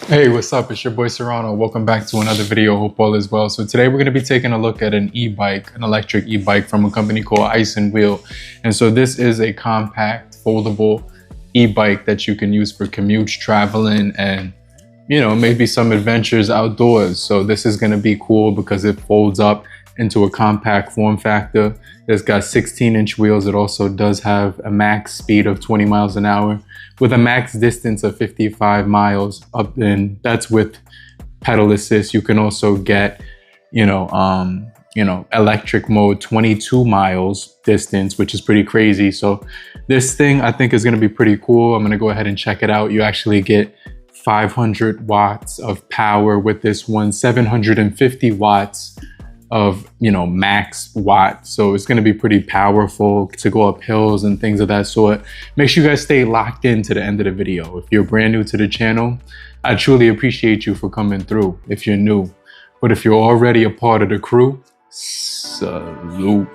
Hey, what's up? It's your boy Serrano. Welcome back to another video. Hope all is well. So today we're going to be taking a look at an e-bike, an electric e-bike from a company called isinwheel. And so this is a compact, foldable e-bike that you can use for commutes, traveling, and maybe some adventures outdoors. So this is going to be cool because it folds up into a compact form factor. It's got 16-inch wheels. It also does have a max speed of 20 miles an hour with a max distance of 55 miles up, and that's with pedal assist. You can also get, electric mode 22 miles distance, which is pretty crazy. So this thing I think is going to be pretty cool. I'm going to go ahead and check it out. You actually get 500 watts of power with this one, 750 watts of max watt. So it's going to be pretty powerful to go up hills and things of that sort. Make sure you guys stay locked in to the end of the video. If you're brand new to the channel, I truly appreciate you for coming through if you're new. But if you're already a part of the crew, salute.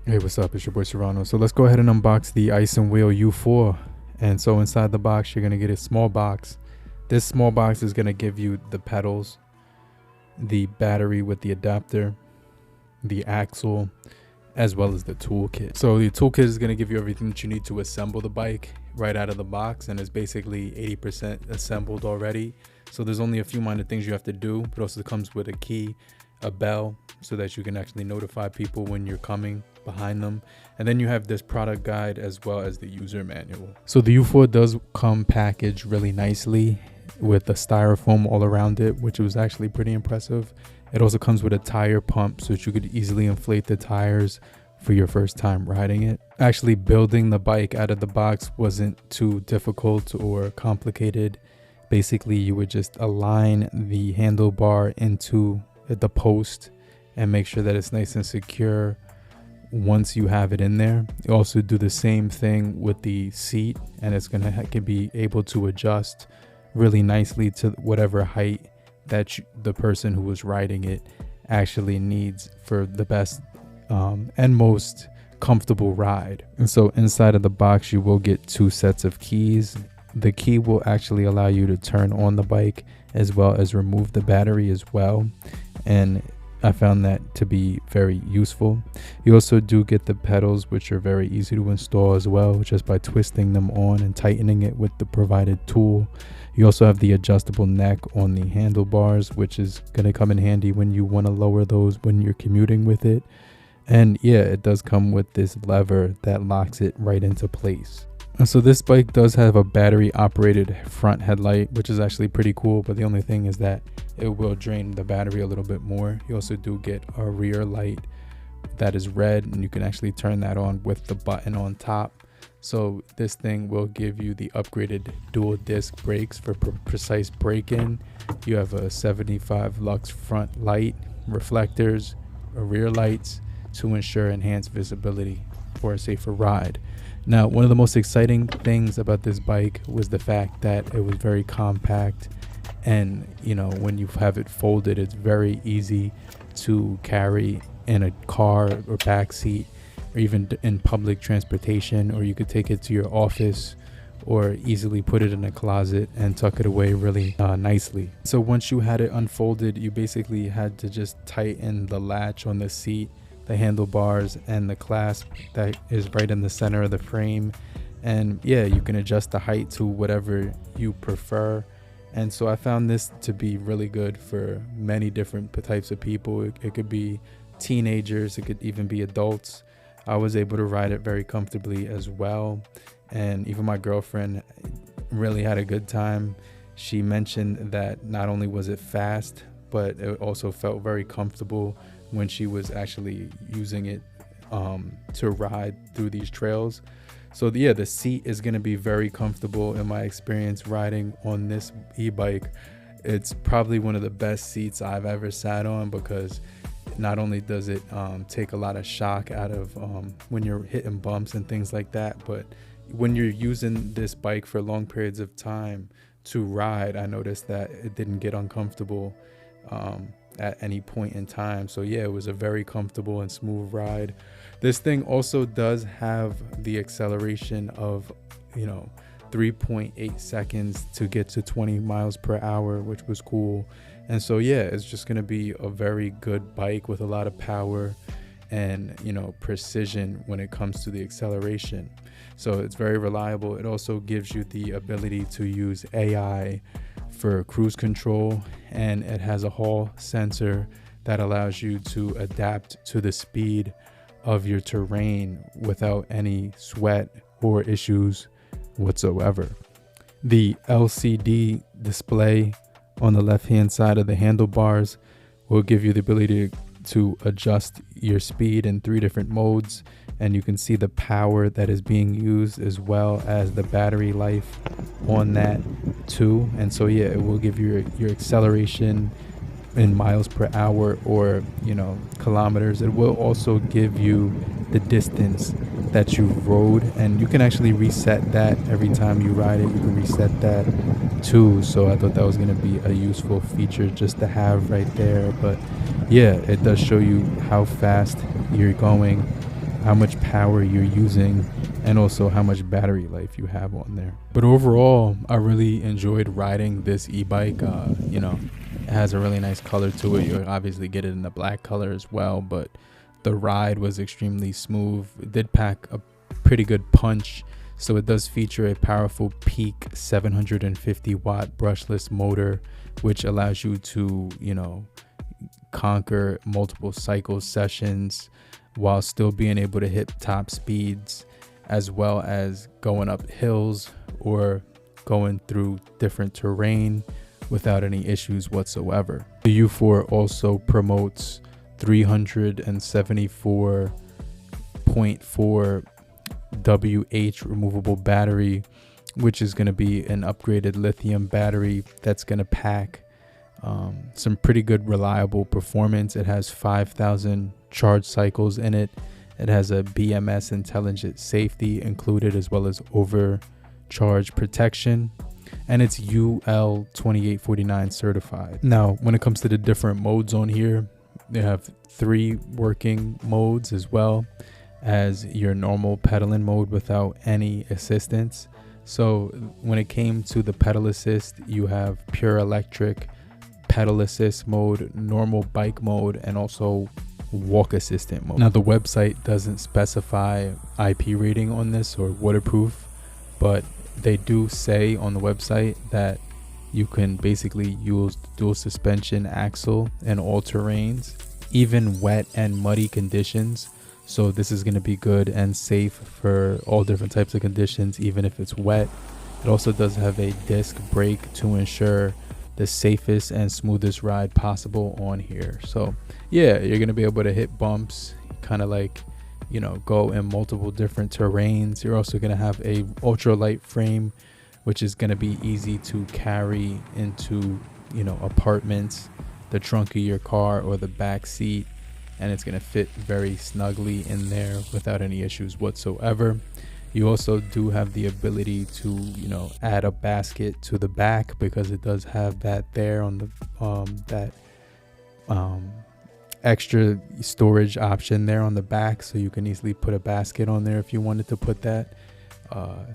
Hey, what's up? It's your boy Serrano. So let's go ahead and unbox the isinwheel U4. And so inside the box, you're going to get a small box. This small box is going to give you the pedals, the battery with the adapter, the axle, as well as the toolkit. So the toolkit is going to give you everything that you need to assemble the bike right out of the box, and it's basically 80% assembled already. So there's only a few minor things you have to do. It also comes with a key, a bell, so that you can actually notify people when you're coming behind them. And then you have this product guide as well as the user manual. So the U4 does come packaged really nicely with a styrofoam all around it, which was actually pretty impressive. It also comes with a tire pump so that you could easily inflate the tires for your first time riding it. Actually building the bike out of the box wasn't too difficult or complicated. Basically, you would just align the handlebar into the post and make sure that it's nice and secure once you have it in there. You also do the same thing with the seat, and it's gonna can be able to adjust really nicely to whatever height that the person who was riding it actually needs for the best and most comfortable ride. And so inside of the box you will get 2 sets of keys. The key will actually allow you to turn on the bike as well as remove the battery as well, and I found that to be very useful. You also do get the pedals, which are very easy to install as well, just by twisting them on and tightening it with the provided tool. You also have the adjustable neck on the handlebars, which is going to come in handy when you want to lower those when you're commuting with it. And yeah, it does come with this lever that locks it right into place. And so this bike does have a battery operated front headlight, which is actually pretty cool, but the only thing is that it will drain the battery a little bit more. You also do get a rear light that is red, and you can actually turn that on with the button on top. So this thing will give you the upgraded dual disc brakes for precise braking. You have a 75 lux front light, reflectors, rear lights to ensure enhanced visibility for a safer ride. Now, one of the most exciting things about this bike was the fact that it was very compact, and when you have it folded, it's very easy to carry in a car or back seat, or even in public transportation, or you could take it to your office or easily put it in a closet and tuck it away really nicely. So once you had it unfolded, you basically had to just tighten the latch on the seat, the handlebars, and the clasp that is right in the center of the frame. And yeah, you can adjust the height to whatever you prefer. And so I found this to be really good for many different types of people. It could be teenagers, it could even be adults. I was able to ride it very comfortably as well, and even my girlfriend really had a good time. She mentioned that not only was it fast, but it also felt very comfortable when she was actually using it to ride through these trails. So yeah, the seat is going to be very comfortable in my experience riding on this e-bike. It's probably one of the best seats I've ever sat on, because not only does it take a lot of shock out of when you're hitting bumps and things like that, but when you're using this bike for long periods of time, to ride, I noticed that it didn't get uncomfortable at any point in time. So yeah, it was a very comfortable and smooth ride. This thing also does have the acceleration of 3.8 seconds to get to 20 miles per hour, which was cool. And so yeah, it's just going to be a very good bike with a lot of power and precision when it comes to the acceleration. So it's very reliable. It also gives you the ability to use AI for cruise control, and it has a Hall sensor that allows you to adapt to the speed of your terrain without any sweat or issues whatsoever. The LCD display on the left hand side of the handlebars will give you the ability to adjust your speed in 3 different modes, and you can see the power that is being used as well as the battery life on that too. And so yeah, it will give you your acceleration in miles per hour or kilometers. It will also give you the distance that you rode, and you can actually reset that every time you ride it. You can reset that too. So I thought that was going to be a useful feature just to have right there. But yeah, it does show you how fast you're going, how much power you're using, and also how much battery life you have on there. But overall, I really enjoyed riding this e-bike. It has a really nice color to it. You'll obviously get it in the black color as well, but the ride was extremely smooth. It did pack a pretty good punch. So it does feature a powerful peak 750 watt brushless motor, which allows you to, conquer multiple cycle sessions while still being able to hit top speeds, as well as going up hills or going through different terrain without any issues whatsoever. The U4 also promotes 374.4 WH removable battery, which is going to be an upgraded lithium battery that's going to pack some pretty good reliable performance. It has 5,000 charge cycles in it. It has a BMS intelligent safety included, as well as overcharge protection, and it's UL2849 certified. Now, when it comes to the different modes on here, they have 3 working modes, as well as your normal pedaling mode without any assistance. So when it came to the pedal assist, you have pure electric, pedal assist mode, normal bike mode, and also walk assistant mode. Now, the website doesn't specify IP rating on this or waterproof, but they do say on the website that you can basically use dual suspension axle in all terrains, even wet and muddy conditions. So this is going to be good and safe for all different types of conditions, even if it's wet. It also does have a disc brake to ensure the safest and smoothest ride possible on here. So yeah, you're going to be able to hit bumps, kind of like, go in multiple different terrains. You're also going to have a ultra-light frame, which is going to be easy to carry into, apartments, the trunk of your car, or the back seat. And it's going to fit very snugly in there without any issues whatsoever. You also do have the ability to, add a basket to the back, because it does have that there on the extra storage option there on the back, so you can easily put a basket on there if you wanted to put that.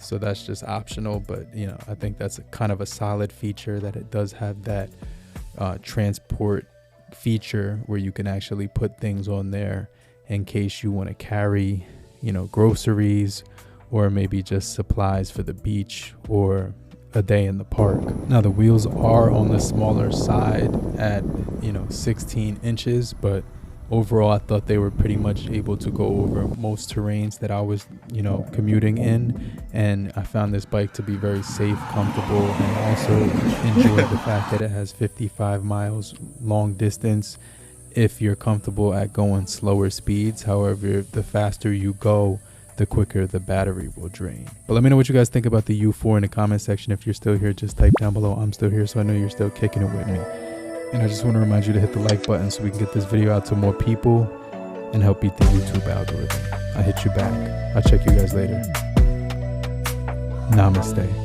So that's just optional, but I think that's kind of a solid feature, that it does have that transport feature where you can actually put things on there in case you want to carry, groceries, or maybe just supplies for the beach or a day in the park. Now, the wheels are on the smaller side at 16 inches, but overall I thought they were pretty much able to go over most terrains that I was commuting in, and I found this bike to be very safe, comfortable, and also enjoyed the fact that it has 55 miles long distance if you're comfortable at going slower speeds. However, the faster you go, the quicker the battery will drain. But let me know what you guys think about the U4 in the comment section. If you're still here, just type down below I'm still here, so I know you're still kicking it with me. And I just want to remind you to hit the like button so we can get this video out to more people and help beat the YouTube algorithm. I hit you back. I'll check you guys later. Namaste.